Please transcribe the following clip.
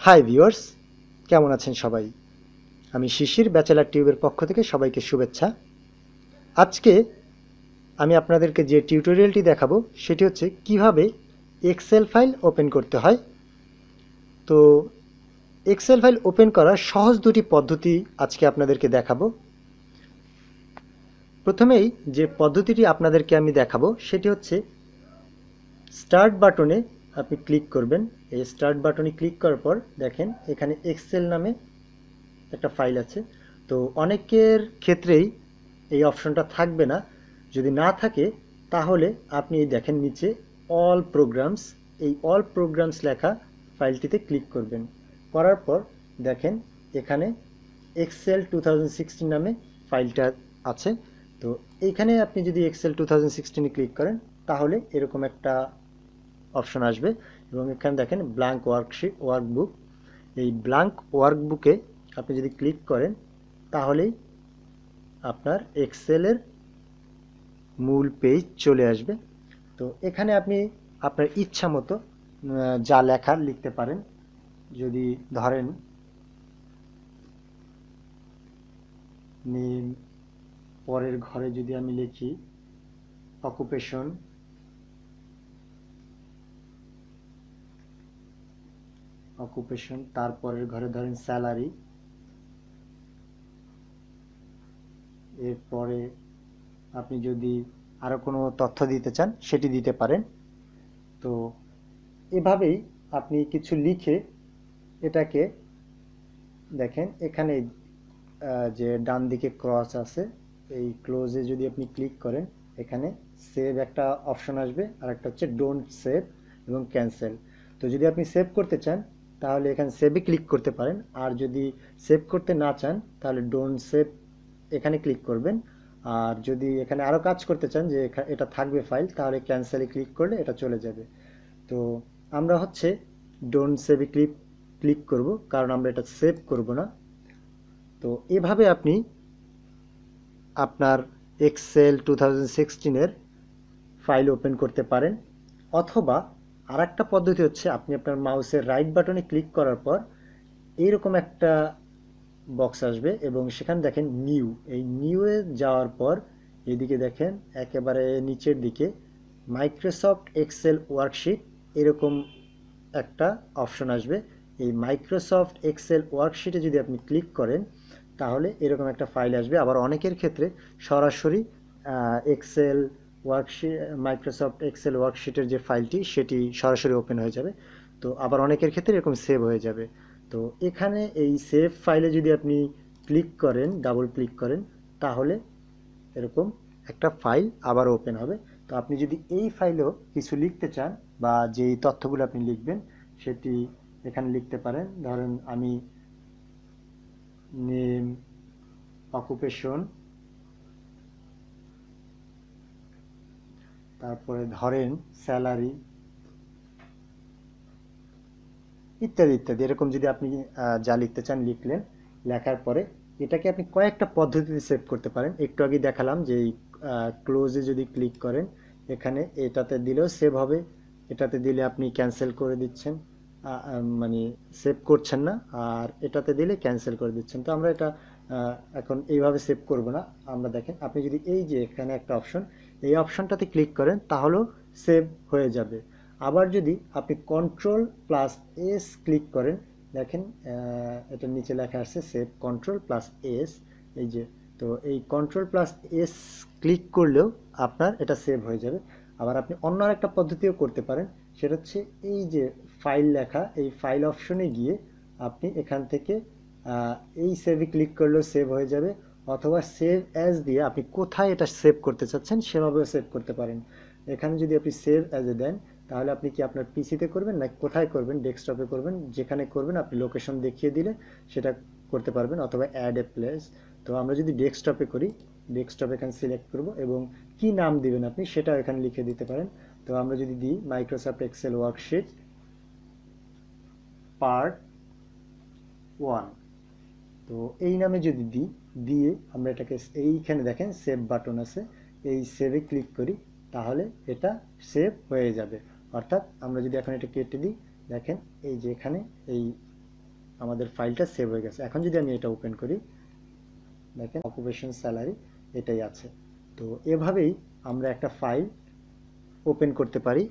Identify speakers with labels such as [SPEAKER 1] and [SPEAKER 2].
[SPEAKER 1] Hi viewers, কেমন আছেন সবাই? আমি শিশির ব্যাচেলার টিউবের পক্ষ থেকে সবাইকে শুভেচ্ছা। আজকে আমি আপনাদেরকে যে টিউটোরিয়ালটি দেখাবো সেটি হচ্ছে কিভাবে এক্সেল ফাইল ওপেন করতে হয়। তো এক্সেল ফাইল ওপেন করার সহজ দুটি পদ্ধতি আজকে আপনাদেরকে দেখাবো। প্রথমেই যে পদ্ধতিটি আপনাদেরকে আমি দেখাবো সেটি হচ্ছে স্টার্ট বাটনে আপনি ক্লিক করবেন। এই স্টার্ট বাটনে ক্লিক করার পর দেখেন এখানে এক্সেল নামে একটা ফাইল আছে। তো অনেকের ক্ষেত্রেই এই অপশনটা থাকবে না। যদি না থাকে তাহলে আপনি এই দেখেন নিচে অল প্রোগ্রামস, এই অল প্রোগ্রামস লেখা ফাইলটিতে ক্লিক করবেন। করার পর দেখেন এখানে এক্সেল 2016 নামে ফাইলটা আছে। তো এইখানে আপনি যদি এক্সেল 2016 ক্লিক করেন তাহলে এরকম একটা অপশন আসবে এবং এখানে দেখেন ব্ল্যাঙ্ক ওয়ার্কবুক। এই ব্ল্যাঙ্ক ওয়ার্কবুকে আপনি যদি ক্লিক করেন তাহলেই আপনার এক্সেলের মূল পেজ চলে আসবে। তো এখানে আপনি আপনার ইচ্ছা মতো যা লেখার লিখতে পারেন। যদি ধরেন নেম, পরের ঘরে যদি আমি লিখি অকুপেশন, তারপরের ঘরে ধরেন স্যালারি, এরপরে আপনি যদি আরো কোনো তথ্য দিতে চান সেটি দিতে পারেন। তো এভাবেই আপনি কিছু লিখে এটাকে দেখেন এখানে যে ডান দিকে ক্রস আছে, এই ক্লোজে যদি আপনি ক্লিক করেন এখানে সেভ একটা অপশন আসবে, আর একটা হচ্ছে ডোন্ট সেভ এবং ক্যান্সেল। তো যদি আপনি সেভ করতে চান তাহলে এখানে সেভে ক্লিক করতে পারেন, আর যদি সেভ করতে না চান তাহলে ডোন্ট সেভ এখানে ক্লিক করবেন। আর যদি এখানে আরও কাজ করতে চান যে এটা থাকবে ফাইল, তাহলে ক্যান্সেলে ক্লিক করলে এটা চলে যাবে। তো আমরা হচ্ছে ডোন্ট সেভে ক্লিক করব, কারণ আমরা এটা সেভ করব না। তো এভাবে আপনি আপনার এক্সেল 2016 ফাইল ওপেন করতে পারেন। অথবা আরেকটা পদ্ধতি হচ্ছে আপনি আপনার মাউসের রাইট বাটনে ক্লিক করার পর এইরকম একটা বক্স আসবে এবং সেখানে দেখেন নিউ, এই নিউয়ে যাওয়ার পর এদিকে দেখেন একেবারে নিচের দিকে মাইক্রোসফট এক্সেল ওয়ার্কশিট এরকম একটা অপশন আসবে। এই মাইক্রোসফট এক্সেল ওয়ার্কশিটে যদি আপনি ক্লিক করেন তাহলে এরকম একটা ফাইল আসবে। আবার অনেকের ক্ষেত্রে সরাসরি এক্সেল ওয়ার্কশিট, মাইক্রোসফট এক্সেল ওয়ার্কশিটের যে ফাইলটি সেটি সরাসরি ওপেন হয়ে যাবে। তো আবার অনেকের ক্ষেত্রে এরকম সেভ হয়ে যাবে। তো এখানে এই সেভ ফাইলে যদি আপনি ক্লিক করেন, ডাবল ক্লিক করেন, তাহলে এরকম একটা ফাইল আবার ওপেন হবে। তো আপনি যদি এই ফাইলেও কিছু লিখতে চান বা যেই তথ্যগুলো আপনি লিখবেন সেটি এখানে লিখতে পারেন। ধরেন আমি নেম, অকুপেশন, তারপরে ধরেন স্যালারি, ইত্যাদি ইত্যাদি এরকম যদি আপনি যা লিখতে চান লিখলেন। লেখার পরে এটাকে আপনি কয়েকটা পদ্ধতিতে সেভ করতে পারেন। একটু আগে দেখালাম যে এই ক্লোজে যদি ক্লিক করেন এখানে এটাতে দিলেও সেভ হবে, এটাতে দিলে আপনি ক্যান্সেল করে দিচ্ছেন, মানে সেভ করছেন না, আর এটাতে দিলে ক্যান্সেল করে দিচ্ছেন। তো আমরা এটা এখন এইভাবে সেভ করব না। আমরা দেখেন আপনি যদি এই যে এখানে একটা অপশন, এই অপশনটাতে ক্লিক করেন তাহলেও সেভ হয়ে যাবে। আবার যদি আপনি কন্ট্রোল প্লাস এস ক্লিক করেন, দেখেন এটার নিচে লেখা আছে সেভ কন্ট্রোল প্লাস এস, এই যে। তো এই কন্ট্রোল প্লাস এস ক্লিক করলেও আপনার এটা সেভ হয়ে যাবে। আবার আপনি অন্য আরেকটা পদ্ধতিও করতে পারেন, সেটা হচ্ছে এই যে ফাইল লেখা, এই ফাইল অপশনে গিয়ে আপনি এখান থেকে এই সেভে ক্লিক করলেও সেভ হয়ে যাবে। অথবা সেভ অ্যাজ দিয়ে আপনি কোথায় এটা সেভ করতে চাচ্ছেন সেভাবেও সেভ করতে পারেন। এখানে যদি আপনি সেভ অ্যাজ এ দেন তাহলে আপনি কি আপনার পিসিতে করবেন না কোথায় করবেন, ডেস্কটপে করবেন, যেখানে করবেন আপনি লোকেশন দেখিয়ে দিলে সেটা করতে পারবেন, অথবা অ্যাড এ প্লেস। তো আমরা যদি ডেস্কটপে করি, ডেস্কটপ এখানে সিলেক্ট করব এবং কি নাম দিবেন আপনি সেটা এখানে লিখে দিতে পারেন। তো আমরা যদি দিই মাইক্রোসফট এক্সেল ওয়ার্কশিট পার্ট 1, তো এই নামে যদি দিই, দিয়ে আমরা এটাকে এইখানে দেখেন সেভ বাটন আছে, এই সেভে ক্লিক করি তাহলে এটা সেভ হয়ে যাবে। অর্থাৎ আমরা যদি এখন এটা কেটে দিই, দেখেন এই যে এখানে এই আমাদের ফাইলটা সেভ হয়ে গেছে। এখন যদি আমি এটা ওপেন করি, দেখেন অকুপেশন স্যালারি এটাই আছে। তো এভাবেই আমরা একটা ফাইল ওপেন করতে পারি